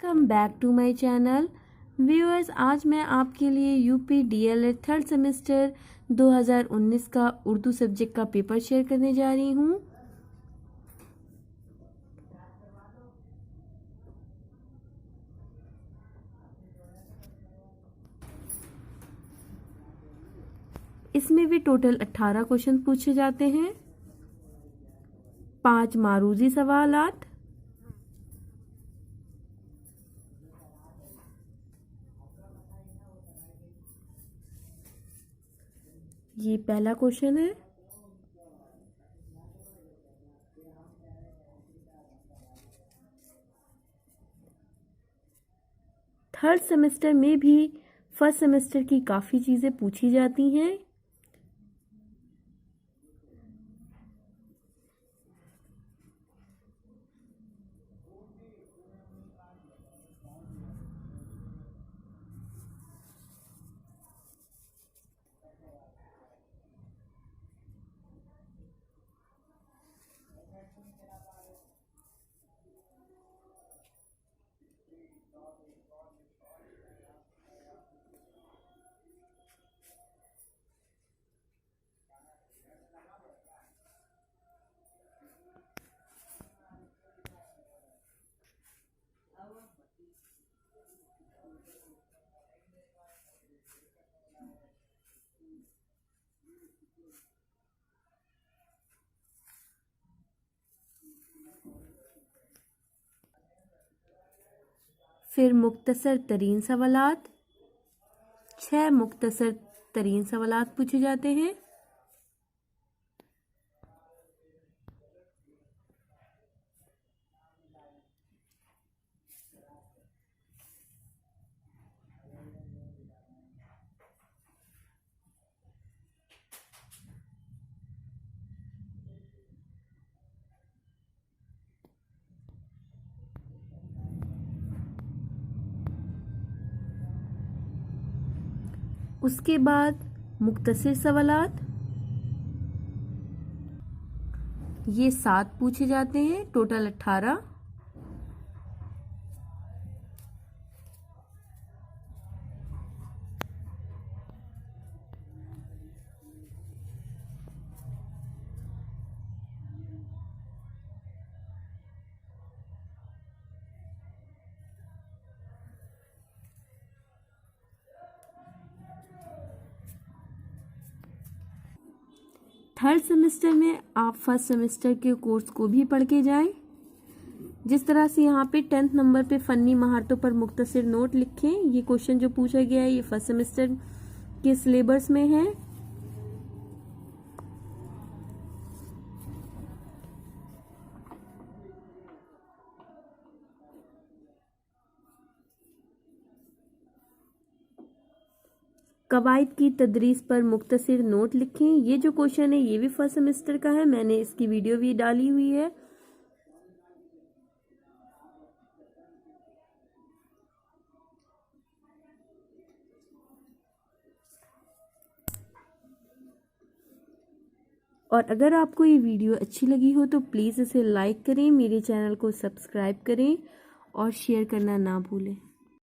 Welcome back to my channel viewers. आज मैं आपके लिए यूपी डीएलएड थर्ड सेमेस्टर 2019 का उर्दू सब्जेक्ट का पेपर शेयर करने जा रही हूँ। इसमें भी टोटल 18 क्वेश्चन पूछे जाते हैं, 5 मारूजी सवालात, ये पहला क्वेश्चन है। थर्ड सेमेस्टर में भी फर्स्ट सेमेस्टर की काफ़ी चीज़ें पूछी जाती हैं। फिर मुख्तसर तरीन सवालात, 6 मुख्तसर तरीन सवालात पूछे जाते हैं। उसके बाद मुख्तसर सवालात, ये 7 पूछे जाते हैं, टोटल 18। थर्ड सेमेस्टर में आप फर्स्ट सेमेस्टर के कोर्स को भी पढ़ के जाएं। जिस तरह से यहाँ पे 10th नंबर पे फ़नी महारतों पर मुख्तसर नोट लिखें, ये क्वेश्चन जो पूछा गया है ये फर्स्ट सेमेस्टर के सिलेबस में है। कवायद की तदरीस पर मुख्तसर नोट लिखें, ये जो क्वेश्चन है ये भी फर्स्ट सेमेस्टर का है, मैंने इसकी वीडियो भी डाली हुई है। और अगर आपको ये वीडियो अच्छी लगी हो तो प्लीज़ इसे लाइक करें, मेरे चैनल को सब्सक्राइब करें और शेयर करना ना भूलें।